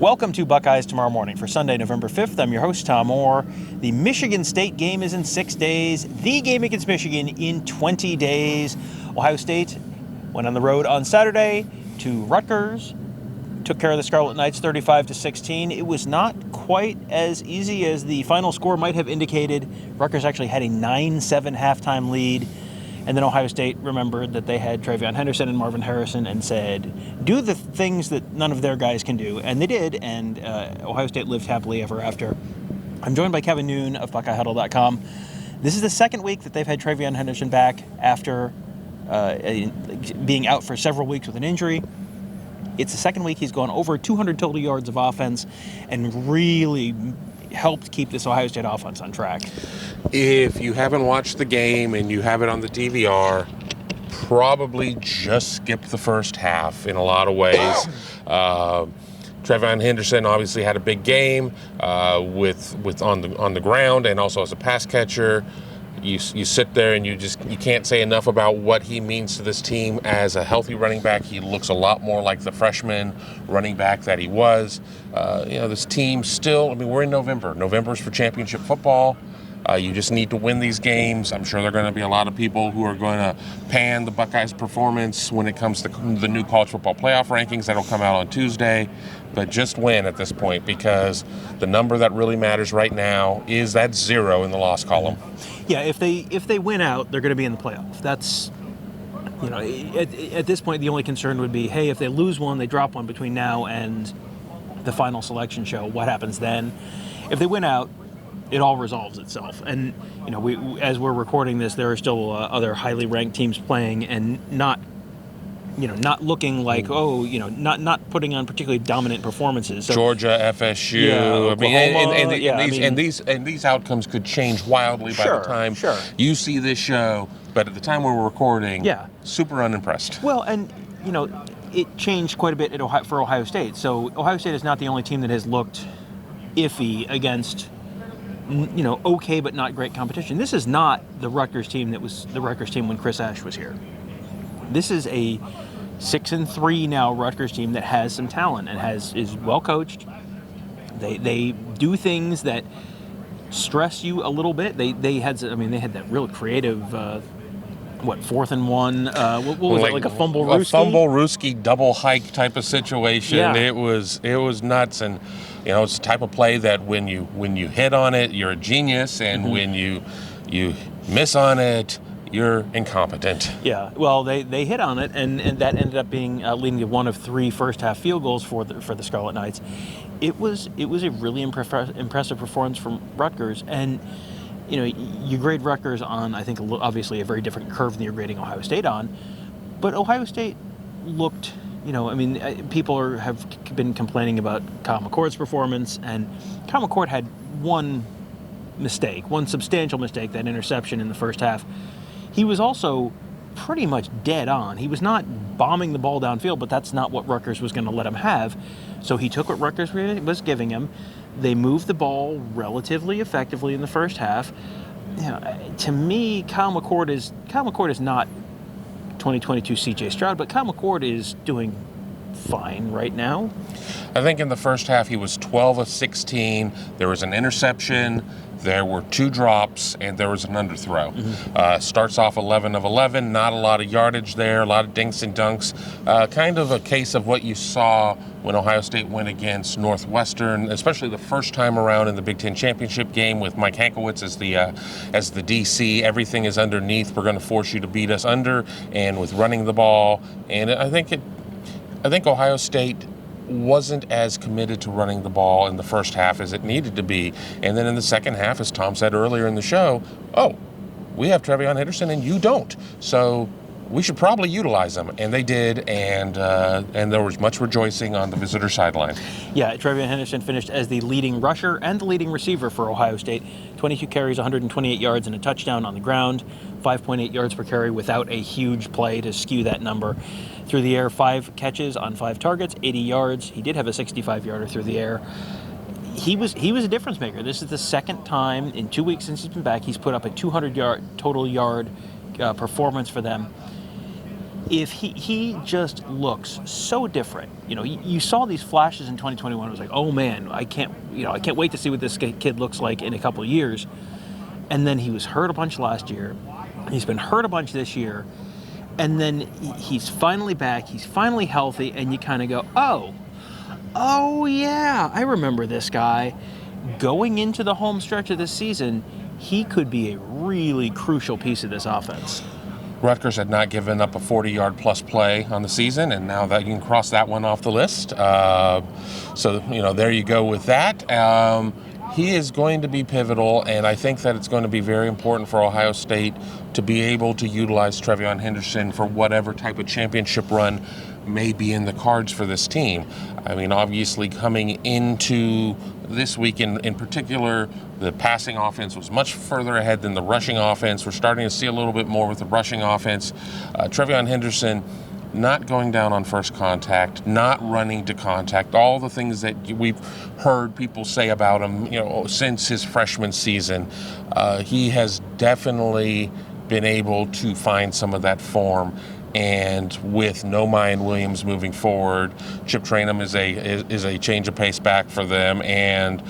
Welcome to Buckeyes Tomorrow Morning for Sunday, November 5th. I'm your host, Tom Orr. The Michigan State game is in 6 days. The game against Michigan in 20 days. Ohio State went on the road on Saturday to Rutgers. Took care of the Scarlet Knights 35-16. It was not quite as easy as the final score might have indicated. Rutgers actually had a 9-7 halftime lead. And then Ohio State remembered that they had TreVeyon Henderson and Marvin Harrison and said, do the things that none of their guys can do. And they did, and Ohio State lived happily ever after. I'm joined by Kevin Noon of BuckeyeHuddle.com. This is the second week that they've had TreVeyon Henderson back after being out for several weeks with an injury. It's the second week he's gone over 200 total yards of offense and really helped keep this Ohio State offense on track. If you haven't watched the game and you have it on the DVR, probably just skip the first half in a lot of ways. TreVeyon Henderson obviously had a big game with on the ground and also as a pass catcher. You sit there and you can't say enough about what he means to this team as a healthy running back. He looks a lot more like the freshman running back that he was. This team still, we're in November. November is for championship football. You just need to win these games. I'm sure there are going to be a lot of people who are going to pan the Buckeyes' performance when it comes to the new college football playoff rankings that'll come out on Tuesday. But just win at this point, because the number that really matters right now is that 0 in the loss column. Yeah, if they win out, they're going to be in the playoff. That's, at this point, the only concern would be, hey, if they lose one, they drop one between now and the final selection show. What happens then? If they win out, it all resolves itself. And, as we're recording this, there are still other highly ranked teams playing and not looking like, not putting on particularly dominant performances. So, Georgia, FSU, these outcomes could change wildly by the time you see this show. But at the time when we're recording, super unimpressed. Well, and it changed quite a bit for Ohio State. So Ohio State is not the only team that has looked iffy against okay but not great competition. This is not the Rutgers team that was the Rutgers team when Chris Ash was here. This is a 6-3 now Rutgers team that has some talent and is well coached. They do things that stress you a little bit. They had that real creative 4th and 1. What was it, like a fumble Rooski? A fumble Rooski double hike type of situation. Yeah. It was nuts, and it's the type of play that when you hit on it, you're a genius, and when you miss on it, you're incompetent. Yeah, well, they hit on it, and that ended up being leading to one of 3 first-half field goals for the Scarlet Knights. It was a really impressive performance from Rutgers, and you grade Rutgers on, I think, obviously a very different curve than you're grading Ohio State on, but Ohio State looked, people have been complaining about Kyle McCord's performance, and Kyle McCord had one substantial mistake, that interception in the first half. He was also pretty much dead on. He was not bombing the ball downfield, but that's not what Rutgers was going to let him have. So he took what Rutgers was giving him. They moved the ball relatively effectively in the first half. To me, Kyle McCord is not 2022 C.J. Stroud, but Kyle McCord is doing fine right now. I think in the first half he was 12 of 16. There was an interception. There were 2 drops, and there was an underthrow. Starts off 11 of 11, not a lot of yardage there, a lot of dinks and dunks. Kind of a case of what you saw when Ohio State went against Northwestern, especially the first time around in the Big Ten championship game with Mike Hankwitz as the DC. Everything is underneath. We're going to force you to beat us under, and with running the ball. And I think Ohio State wasn't as committed to running the ball in the first half as it needed to be. And then in the second half, as Tom said earlier in the show, we have TreVeyon Henderson and you don't. So we should probably utilize them. And they did, and there was much rejoicing on the visitor sideline. Yeah, TreVeyon Henderson finished as the leading rusher and the leading receiver for Ohio State. 22 carries, 128 yards, and a touchdown on the ground. 5.8 yards per carry without a huge play to skew that number. Through the air, 5 catches on 5 targets, 80 yards. He did have a 65-yarder through the air. He was a difference maker. This is the second time in 2 weeks since he's been back he's put up a 200-yard total yard performance for them. if he just looks so different. You saw these flashes in 2021. It was like, oh man, I can't wait to see what this kid looks like in a couple of years. And then he was hurt a bunch last year. He's been hurt a bunch this year. And then he's finally back. He's finally healthy. And you kind of go, oh yeah, I remember this guy. Going into the home stretch of this season, he could be a really crucial piece of this offense. Rutgers had not given up a 40-yard plus play on the season, and now that you can cross that one off the list. So there you go with that. He is going to be pivotal, and I think that it's going to be very important for Ohio State to be able to utilize TreVeyon Henderson for whatever type of championship run may be in the cards for this team. I mean, obviously coming into this week in particular, the passing offense was much further ahead than the rushing offense. We're starting to see a little bit more with the rushing offense. TreVeyon Henderson not going down on first contact, not running to contact, all the things that we've heard people say about him, since his freshman season. He has definitely been able to find some of that form. And with no Mayan Williams moving forward, Chip Trayanum is a change of pace back for them, and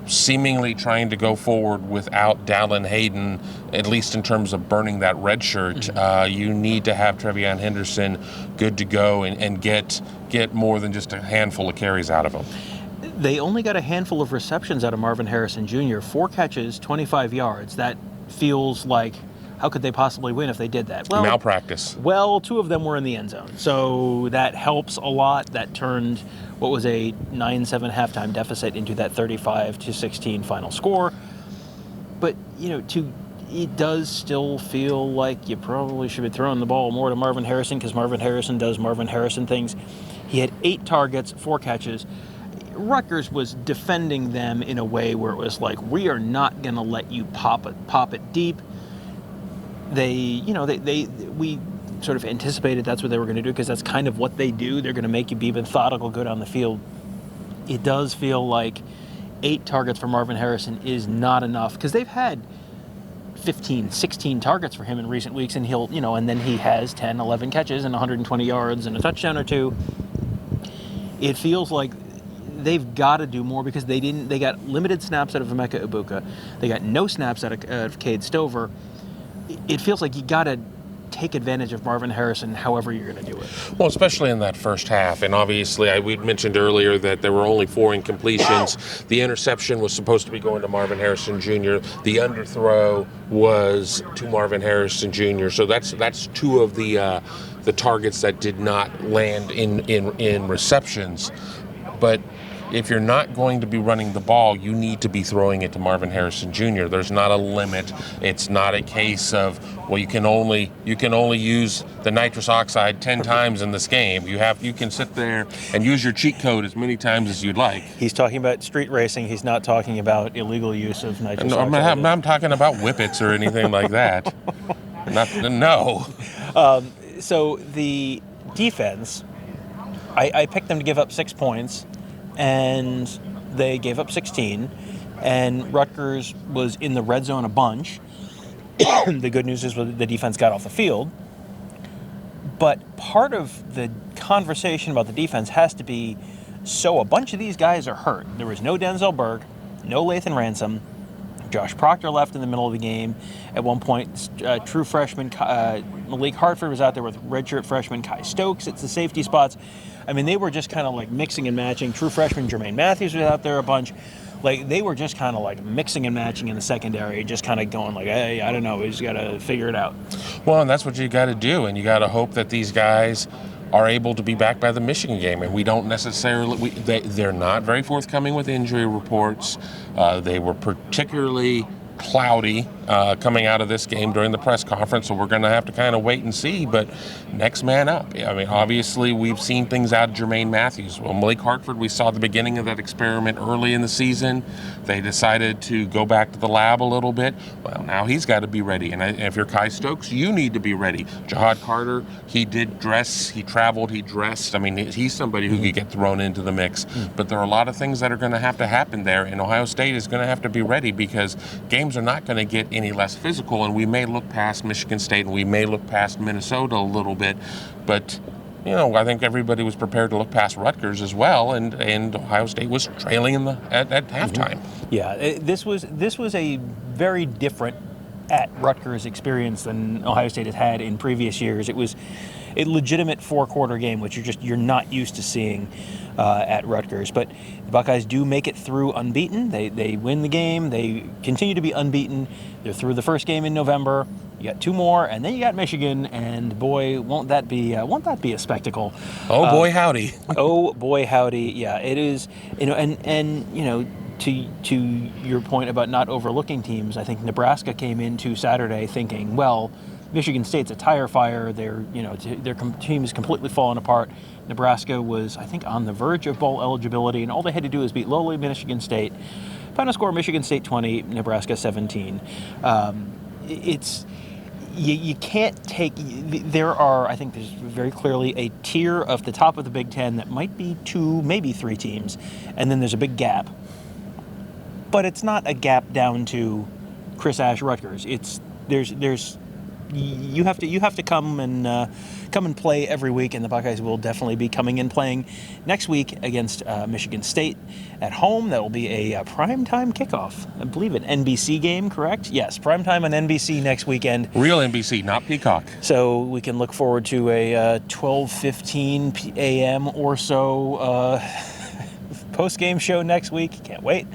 seemingly trying to go forward without Dallin Hayden, at least in terms of burning that red shirt. You need to have TreVeyon Henderson good to go and get more than just a handful of carries out of him. They only got a handful of receptions out of Marvin Harrison Jr. 4 catches, 25 yards. That feels like, how could they possibly win if they did that? Well, malpractice. Well, 2 of them were in the end zone. So that helps a lot. That turned what was a 9-7 halftime deficit into that 35-16 final score. But, it does still feel like you probably should be throwing the ball more to Marvin Harrison, because Marvin Harrison does Marvin Harrison things. He had 8 targets, 4 catches. Rutgers was defending them in a way where it was like, we are not going to let you pop it deep. We sort of anticipated that's what they were going to do, because that's kind of what they do. They're going to make you be methodical, good on the field. It does feel like 8 targets for Marvin Harrison is not enough, because they've had 15, 16 targets for him in recent weeks, and and then he has 10, 11 catches and 120 yards and a touchdown or 2. It feels like they've got to do more, because they got limited snaps out of Emeka Ibuka. They got no snaps out of Cade Stover. It feels like you got to take advantage of Marvin Harrison however you're going to do it. Well, especially in that first half. And obviously, we mentioned earlier that there were only 4 incompletions. The interception was supposed to be going to Marvin Harrison Jr. The underthrow was to Marvin Harrison Jr. So that's 2 of the targets that did not land in receptions. But if you're not going to be running the ball, you need to be throwing it to Marvin Harrison Jr. There's not a limit. It's not a case of, well, you can only use the nitrous oxide 10 times in this game. You can sit there and use your cheat code as many times as you'd like. He's talking about street racing. He's not talking about illegal use of nitrous oxide. I'm not talking about whippets or anything like that. No. So the defense, I picked them to give up 6 points, and they gave up 16, and Rutgers was in the red zone a bunch. The good news is the defense got off the field. But part of the conversation about the defense has to be, so a bunch of these guys are hurt. There was no Denzel Burke, no Lathan Ransom. Josh Proctor left in the middle of the game. At one point, true freshman Malik Hartford was out there with redshirt freshman Kai Stokes. It's the safety spots. I mean, they were just kind of like mixing and matching. True freshman Jermaine Matthews was out there a bunch. Like, they were just kind of like mixing and matching in the secondary, just kind of going like, hey, I don't know, we just got to figure it out. Well, and that's what you got to do, and you got to hope that these guys are able to be back by the Michigan game. And we don't necessarily, they're not very forthcoming with injury reports. They were particularly cloudy coming out of this game during the press conference, so we're going to have to kind of wait and see. But next man up. I mean, obviously, we've seen things out of Jermaine Matthews. Well, Malik Hartford, we saw the beginning of that experiment early in the season. They decided to go back to the lab a little bit. Well, now he's got to be ready. And if you're Kai Stokes, you need to be ready. Jahad Carter, he did dress. He traveled. He dressed. I mean, he's somebody who could get thrown into the mix. But there are a lot of things that are going to happen there, and Ohio State is going to have to be ready, because games games are not going to get any less physical, and we may look past Michigan State and we may look past Minnesota a little bit, but I think everybody was prepared to look past Rutgers as well, and Ohio State was trailing at halftime. Yeah, this was a very different at Rutgers experience than Ohio State has had in previous years. It was a legitimate 4-quarter game, which you're not used to seeing at Rutgers. But the Buckeyes do make it through unbeaten. They win the game. They continue to be unbeaten. They're through the first game in November. You got 2 more, and then you got Michigan, and boy, won't that be a spectacle? Oh boy, howdy! Oh boy, howdy! Yeah, it is. To your point about not overlooking teams, I think Nebraska came into Saturday thinking, well, Michigan State's a tire fire. Their team is completely fallen apart. Nebraska was, I think, on the verge of bowl eligibility, and all they had to do was beat lowly Michigan State. Final score: Michigan State 20, Nebraska 17. You can't take. I think there's very clearly a tier of the top of the Big Ten that might be 2, maybe 3 teams, and then there's a big gap. But it's not a gap down to Chris Ash Rutgers. You have to come and play every week, and the Buckeyes will definitely be coming and playing next week against Michigan State at home. That will be a primetime kickoff. I believe an NBC game, correct? Yes, primetime on NBC next weekend. Real NBC, not Peacock. So we can look forward to a 12:15 a.m. or so post-game show next week. Can't wait.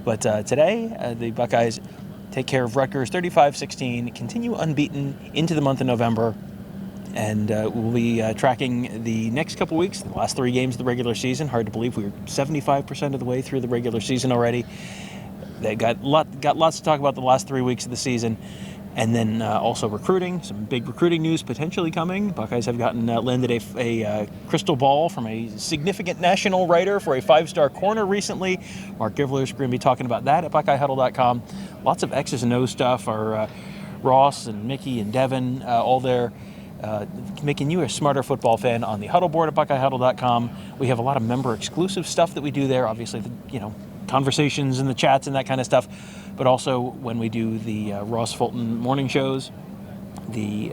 But today, the Buckeyes take care of Rutgers 35-16, continue unbeaten into the month of November, and we'll be tracking the next couple weeks, the last 3 games of the regular season. Hard to believe we're 75% of the way through the regular season already. They got lots to talk about the last 3 weeks of the season. And then also recruiting, some big recruiting news potentially coming. Buckeyes have landed a crystal ball from a significant national writer for a 5-star corner recently. Mark Givler's going to be talking about that at BuckeyeHuddle.com. Lots of X's and O's stuff. Our Ross and Mickey and Devin, all there, making you a smarter football fan on the Huddle board at BuckeyeHuddle.com. We have a lot of member-exclusive stuff that we do there. Obviously, conversations in the chats and that kind of stuff. But also when we do the Ross Fulton morning shows, the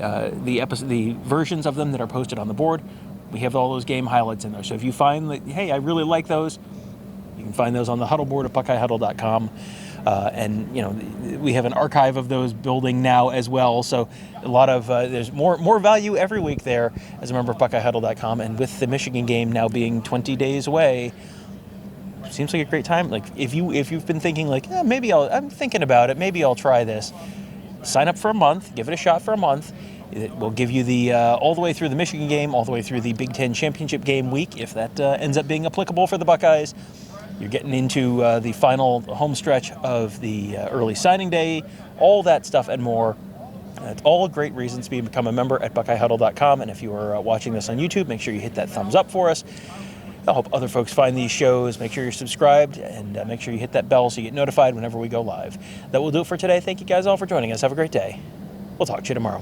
versions of them that are posted on the board, we have all those game highlights in there. So if you find that, hey, I really like those, you can find those on the Huddle board at BuckeyeHuddle.com. And we have an archive of those building now as well. So a lot of there's more value every week there as a member of BuckeyeHuddle.com. And with the Michigan game now being 20 days away, seems like a great time. Like if you've been thinking like, I'm thinking about it, maybe I'll try this. Sign up for a month, give it a shot for a month. It will give you the all the way through the Michigan game, all the way through the Big Ten championship game week, if that ends up being applicable for the Buckeyes. You're getting into the final home stretch of the early signing day, all that stuff and more. It's all great reasons to become a member at BuckeyeHuddle.com. And if you are watching this on YouTube, make sure you hit that thumbs up for us. I hope other folks find these shows. Make sure you're subscribed, and make sure you hit that bell so you get notified whenever we go live. That will do it for today. Thank you guys all for joining us. Have a great day. We'll talk to you tomorrow.